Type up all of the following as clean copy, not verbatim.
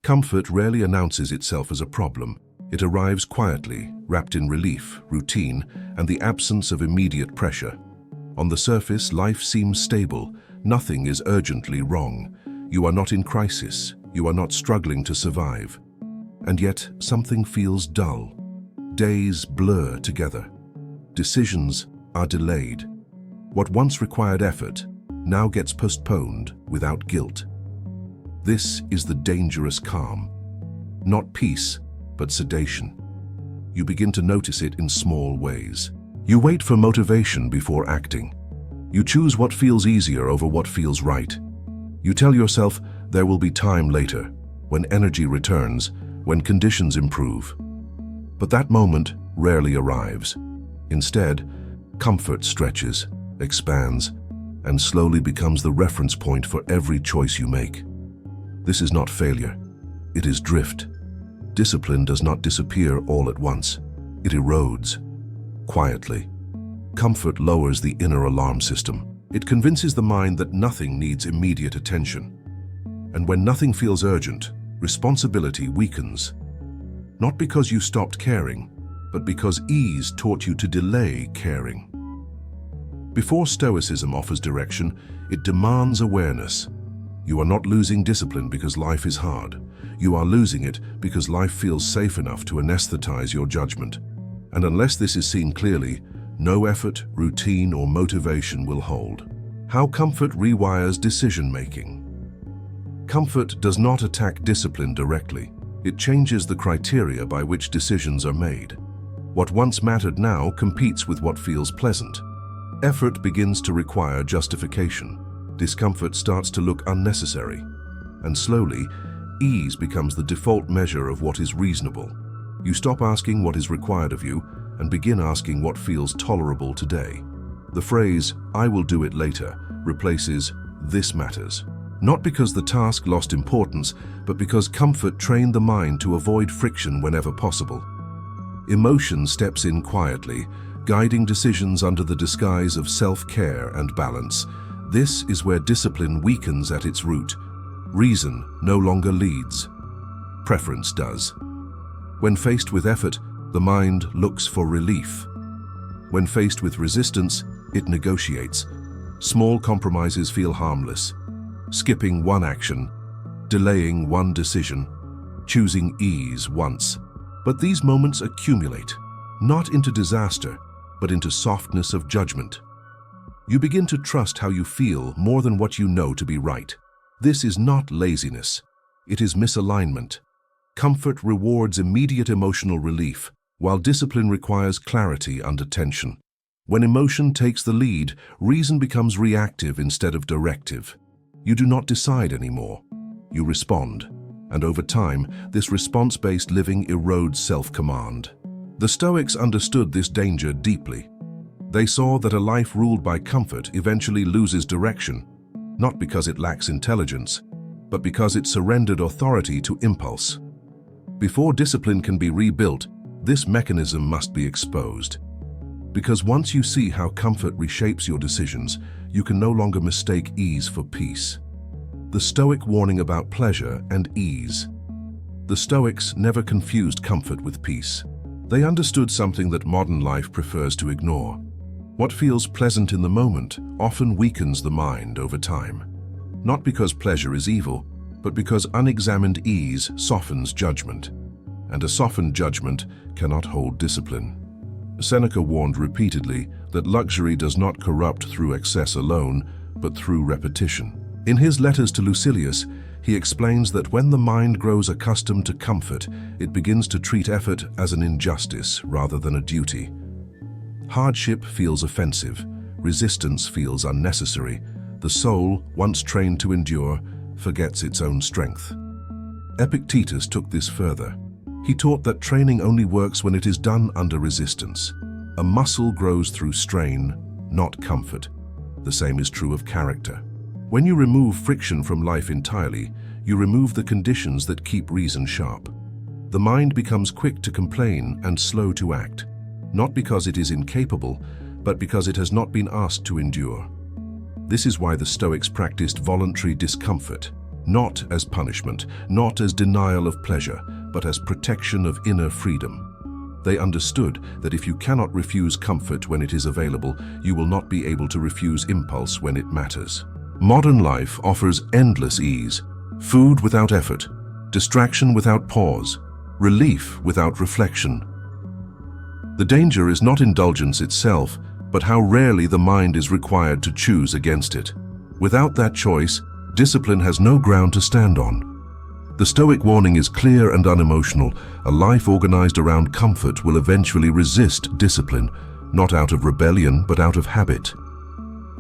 Comfort rarely announces itself as a problem. It arrives quietly, wrapped in relief, routine, and the absence of immediate pressure. On the surface, life seems stable. Nothing is urgently wrong. You are not in crisis. You are not struggling to survive. And yet, something feels dull. Days blur together. Decisions are delayed. What once required effort now gets postponed without guilt. This is the dangerous calm. Not peace, but sedation. You begin to notice it in small ways. You wait for motivation before acting. You choose what feels easier over what feels right. You tell yourself there will be time later, when energy returns, when conditions improve. But that moment rarely arrives. Instead, comfort stretches, expands, and slowly becomes the reference point for every choice you make. This is not failure. It is drift. Discipline does not disappear all at once. It erodes, quietly. Comfort lowers the inner alarm system. It convinces the mind that nothing needs immediate attention. And when nothing feels urgent, responsibility weakens. Not because you stopped caring, but because ease taught you to delay caring. Before Stoicism offers direction, it demands awareness. You are not losing discipline because life is hard. You are losing it because life feels safe enough to anesthetize your judgment. And unless this is seen clearly, no effort, routine, or motivation will hold. How comfort rewires decision-making. Comfort does not attack discipline directly. It changes the criteria by which decisions are made. What once mattered now competes with what feels pleasant. Effort begins to require justification. Discomfort starts to look unnecessary. And slowly, ease becomes the default measure of what is reasonable. You stop asking what is required of you and begin asking what feels tolerable today. The phrase, "I will do it later," replaces "this matters." Not because the task lost importance, but because comfort trained the mind to avoid friction whenever possible. Emotion steps in quietly, guiding decisions under the disguise of self-care and balance. This is where discipline weakens at its root. Reason no longer leads. Preference does. When faced with effort, the mind looks for relief. When faced with resistance, it negotiates. Small compromises feel harmless. Skipping one action, delaying one decision, choosing ease once. But these moments accumulate, not into disaster, but into softness of judgment. You begin to trust how you feel more than what you know to be right. This is not laziness. It is misalignment. Comfort rewards immediate emotional relief, while discipline requires clarity under tension. When emotion takes the lead, reason becomes reactive instead of directive. You do not decide anymore. You respond. And over time, this response-based living erodes self-command. The Stoics understood this danger deeply. They saw that a life ruled by comfort eventually loses direction, not because it lacks intelligence, but because it surrendered authority to impulse. Before discipline can be rebuilt, this mechanism must be exposed. Because once you see how comfort reshapes your decisions, you can no longer mistake ease for peace. The Stoic warning about pleasure and ease. The Stoics never confused comfort with peace. They understood something that modern life prefers to ignore. What feels pleasant in the moment often weakens the mind over time. Not because pleasure is evil, but because unexamined ease softens judgment. And a softened judgment cannot hold discipline. Seneca warned repeatedly that luxury does not corrupt through excess alone, but through repetition. In his letters to Lucilius, he explains that when the mind grows accustomed to comfort, it begins to treat effort as an injustice rather than a duty. Hardship feels offensive, resistance feels unnecessary. The soul, once trained to endure, forgets its own strength. Epictetus took this further. He taught that training only works when it is done under resistance. A muscle grows through strain, not comfort. The same is true of character. When you remove friction from life entirely, you remove the conditions that keep reason sharp. The mind becomes quick to complain and slow to act, not because it is incapable, but because it has not been asked to endure. This is why the Stoics practiced voluntary discomfort, not as punishment, not as denial of pleasure, but as protection of inner freedom. They understood that if you cannot refuse comfort when it is available, you will not be able to refuse impulse when it matters. Modern life offers endless ease, food without effort, distraction without pause, relief without reflection. The danger is not indulgence itself, but how rarely the mind is required to choose against it. Without that choice, discipline has no ground to stand on. The Stoic warning is clear and unemotional. A life organized around comfort will eventually resist discipline, not out of rebellion, but out of habit.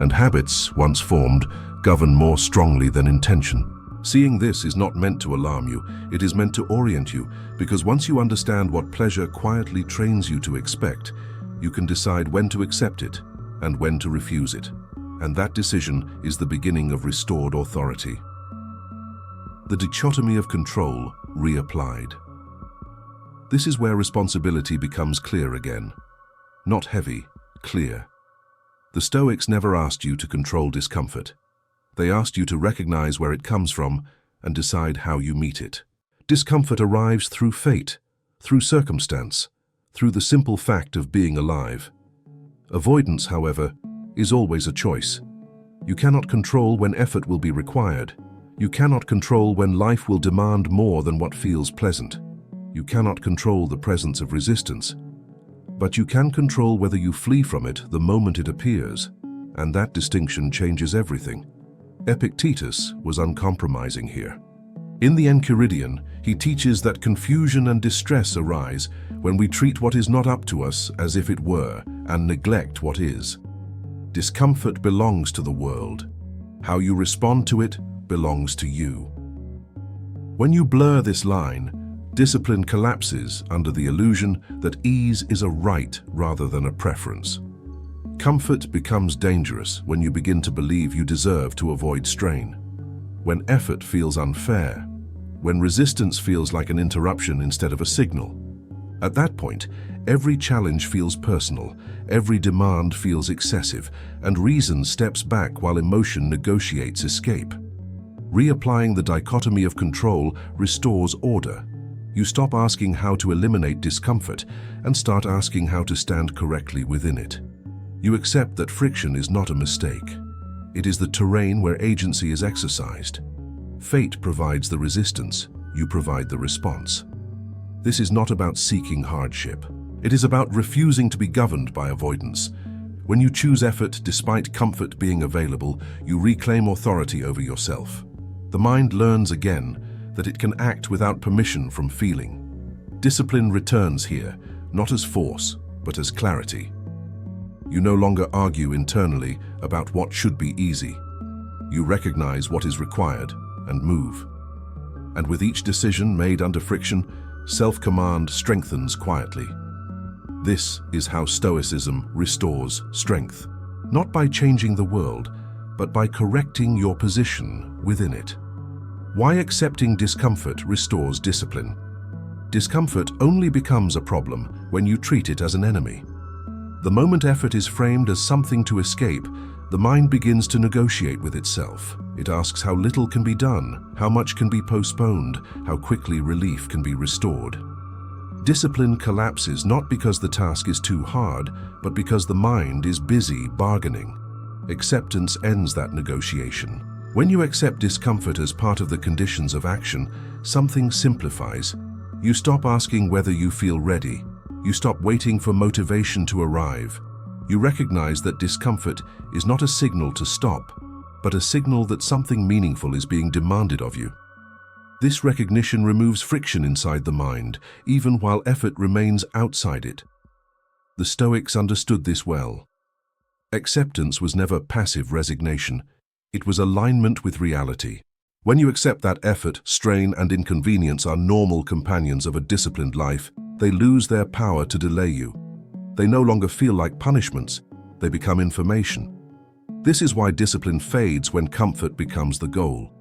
And habits, once formed, govern more strongly than intention. Seeing this is not meant to alarm you, it is meant to orient you, because once you understand what pleasure quietly trains you to expect, you can decide when to accept it and when to refuse it. And that decision is the beginning of restored authority. The dichotomy of control reapplied. This is where responsibility becomes clear again. Not heavy, clear. The Stoics never asked you to control discomfort. They asked you to recognize where it comes from and decide how you meet it. Discomfort arrives through fate, through circumstance, through the simple fact of being alive. Avoidance, however, is always a choice. You cannot control when effort will be required. You cannot control when life will demand more than what feels pleasant. You cannot control the presence of resistance. But you can control whether you flee from it the moment it appears, and that distinction changes everything. Epictetus was uncompromising here. In the Enchiridion, he teaches that confusion and distress arise when we treat what is not up to us as if it were and neglect what is. Discomfort belongs to the world. How you respond to it belongs to you. When you blur this line, discipline collapses under the illusion that ease is a right rather than a preference. Comfort becomes dangerous when you begin to believe you deserve to avoid strain, when effort feels unfair, when resistance feels like an interruption instead of a signal. At that point, every challenge feels personal, every demand feels excessive, and reason steps back while emotion negotiates escape. Reapplying the dichotomy of control restores order. You stop asking how to eliminate discomfort and start asking how to stand correctly within it. You accept that friction is not a mistake. It is the terrain where agency is exercised. Fate provides the resistance, you provide the response. This is not about seeking hardship. It is about refusing to be governed by avoidance. When you choose effort despite comfort being available, you reclaim authority over yourself. The mind learns again that it can act without permission from feeling. Discipline returns here, not as force, but as clarity. You no longer argue internally about what should be easy. You recognize what is required and move. And with each decision made under friction, self-command strengthens quietly. This is how Stoicism restores strength, not by changing the world, but by correcting your position within it. Why accepting discomfort restores discipline? Discomfort only becomes a problem when you treat it as an enemy. The moment effort is framed as something to escape, the mind begins to negotiate with itself. It asks how little can be done, how much can be postponed, how quickly relief can be restored. Discipline collapses not because the task is too hard, but because the mind is busy bargaining. Acceptance ends that negotiation. When you accept discomfort as part of the conditions of action, something simplifies. You stop asking whether you feel ready. You stop waiting for motivation to arrive. You recognize that discomfort is not a signal to stop, but a signal that something meaningful is being demanded of you. This recognition removes friction inside the mind, even while effort remains outside it. The Stoics understood this well. Acceptance was never passive resignation. It was alignment with reality. When you accept that effort, strain, and inconvenience are normal companions of a disciplined life, they lose their power to delay you. They no longer feel like punishments, they become information. This is why discipline fades when comfort becomes the goal.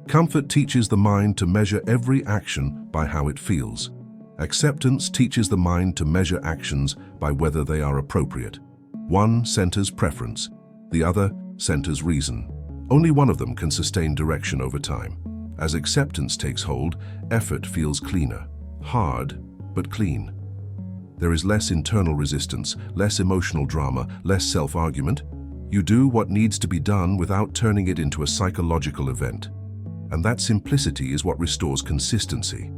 Comfort teaches the mind to measure every action by how it feels. Acceptance teaches the mind to measure actions by whether they are appropriate. One centers preference, the other centers reason. Only one of them can sustain direction over time. As acceptance takes hold, effort feels cleaner, hard, but clean. There is less internal resistance, less emotional drama, less self-argument. You do what needs to be done without turning it into a psychological event. And that simplicity is what restores consistency.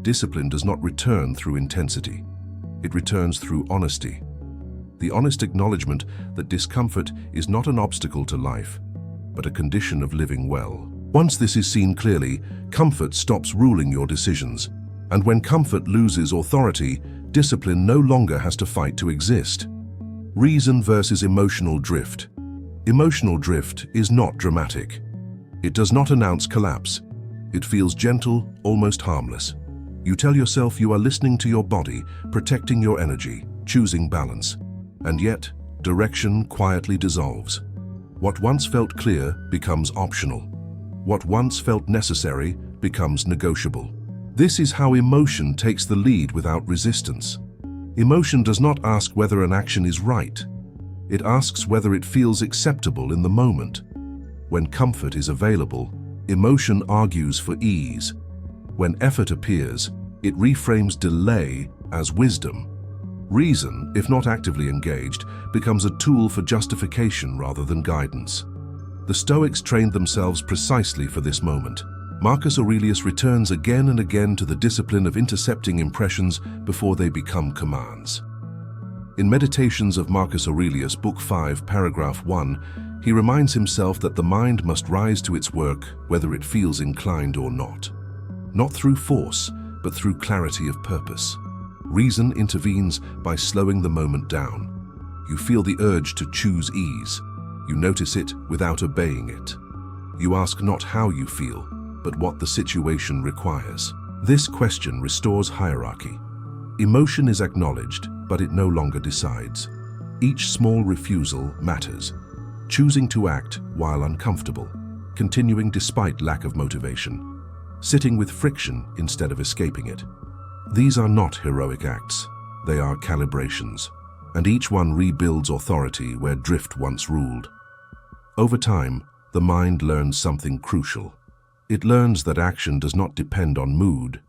Discipline does not return through intensity. It returns through honesty. The honest acknowledgement that discomfort is not an obstacle to life, but a condition of living well. Once this is seen clearly, comfort stops ruling your decisions. And when comfort loses authority, discipline no longer has to fight to exist. Reason versus emotional drift. Emotional drift is not dramatic. It does not announce collapse. It feels gentle, almost harmless. You tell yourself you are listening to your body, protecting your energy, choosing balance. And yet, direction quietly dissolves. What once felt clear becomes optional. What once felt necessary becomes negotiable. This is how emotion takes the lead without resistance. Emotion does not ask whether an action is right. It asks whether it feels acceptable in the moment. When comfort is available, emotion argues for ease. When effort appears, it reframes delay as wisdom. Reason, if not actively engaged, becomes a tool for justification rather than guidance. The Stoics trained themselves precisely for this moment. Marcus Aurelius returns again and again to the discipline of intercepting impressions before they become commands. In Meditations of Marcus Aurelius, Book 5, Paragraph 1, he reminds himself that the mind must rise to its work whether it feels inclined or not. Not through force, but through clarity of purpose. Reason intervenes by slowing the moment down. You feel the urge to choose ease. You notice it without obeying it. You ask not how you feel, but what the situation requires. This question restores hierarchy. Emotion is acknowledged, but it no longer decides. Each small refusal matters. Choosing to act while uncomfortable, continuing despite lack of motivation, sitting with friction instead of escaping it. These are not heroic acts, they are calibrations, and each one rebuilds authority where drift once ruled. Over time, the mind learns something crucial. It learns that action does not depend on mood,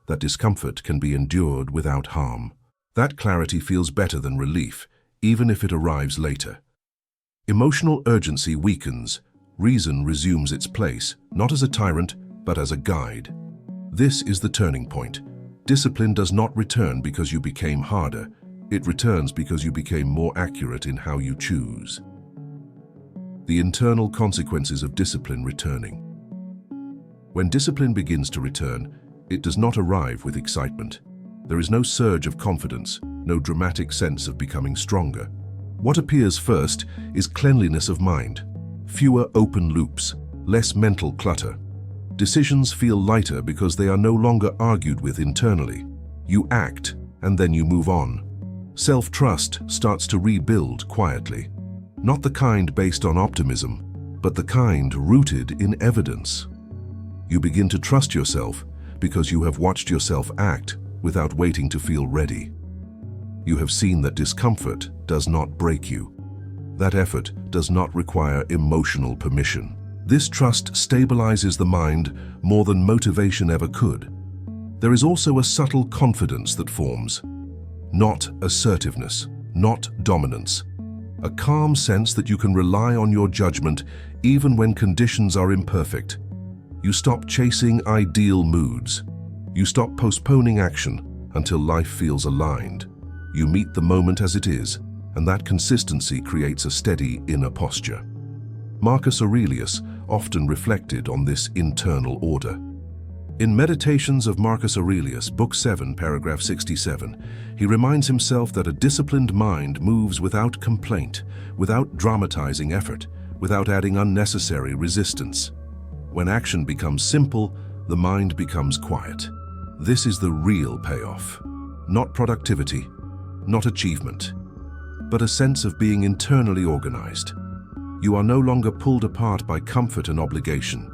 that discomfort can be endured without harm. That clarity feels better than relief, even if it arrives later. Emotional urgency weakens, reason resumes its place, not as a tyrant, but as a guide. This is the turning point. Discipline does not return because you became harder. It returns because you became more accurate in how you choose. The internal consequences of discipline returning. When discipline begins to return, it does not arrive with excitement. There is no surge of confidence, no dramatic sense of becoming stronger. What appears first is cleanliness of mind, fewer open loops, less mental clutter. Decisions feel lighter because they are no longer argued with internally. You act, and then you move on. Self-trust starts to rebuild quietly. Not the kind based on optimism, but the kind rooted in evidence. You begin to trust yourself because you have watched yourself act without waiting to feel ready. You have seen that discomfort does not break you. That effort does not require emotional permission. This trust stabilizes the mind more than motivation ever could. There is also a subtle confidence that forms. Not assertiveness, not dominance. A calm sense that you can rely on your judgment even when conditions are imperfect. You stop chasing ideal moods. You stop postponing action until life feels aligned. You meet the moment as it is, and that consistency creates a steady inner posture. Marcus Aurelius often reflected on this internal order. In Meditations of Marcus Aurelius, Book 7, Paragraph 67, he reminds himself that a disciplined mind moves without complaint, without dramatizing effort, without adding unnecessary resistance. When action becomes simple, the mind becomes quiet. This is the real payoff. Not productivity, not achievement, but a sense of being internally organized. You are no longer pulled apart by comfort and obligation.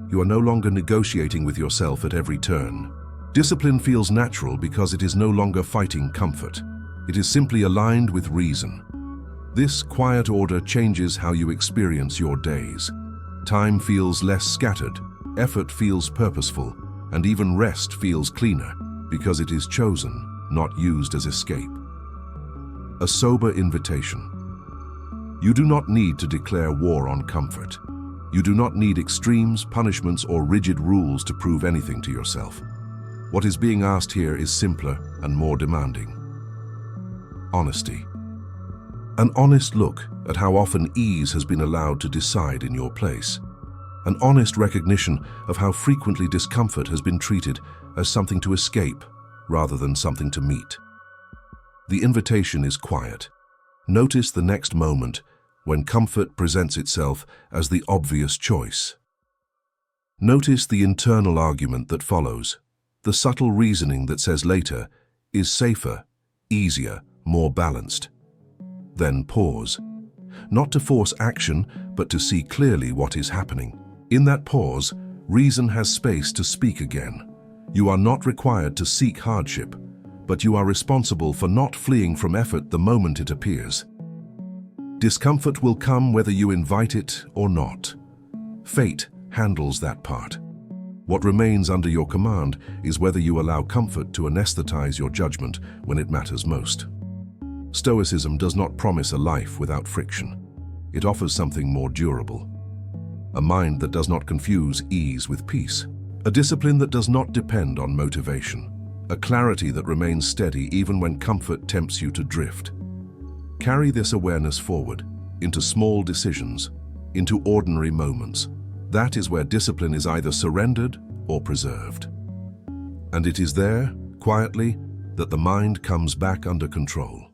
You are no longer negotiating with yourself at every turn. Discipline feels natural because it is no longer fighting comfort. It is simply aligned with reason. This quiet order changes how you experience your days. Time feels less scattered, Effort feels purposeful, and even rest feels cleaner, because it is chosen, not used as escape. A sober invitation. You do not need to declare war on comfort. You do not need extremes, punishments, or rigid rules to prove anything to yourself. What is being asked here is simpler and more demanding. Honesty. An honest look at how often ease has been allowed to decide in your place. An honest recognition of how frequently discomfort has been treated as something to escape rather than something to meet. The invitation is quiet. Notice the next moment when comfort presents itself as the obvious choice. Notice the internal argument that follows, the subtle reasoning that says later is safer, easier, more balanced. Then pause, not to force action, but to see clearly what is happening. In that pause, reason has space to speak again. You are not required to seek hardship, but you are responsible for not fleeing from effort the moment it appears. Discomfort will come whether you invite it or not. Fate handles that part. What remains under your command is whether you allow comfort to anesthetize your judgment when it matters most. Stoicism does not promise a life without friction. It offers something more durable. A mind that does not confuse ease with peace. A discipline that does not depend on motivation. A clarity that remains steady even when comfort tempts you to drift. Carry this awareness forward, into small decisions, into ordinary moments. That is where discipline is either surrendered or preserved. And it is there, quietly, that the mind comes back under control.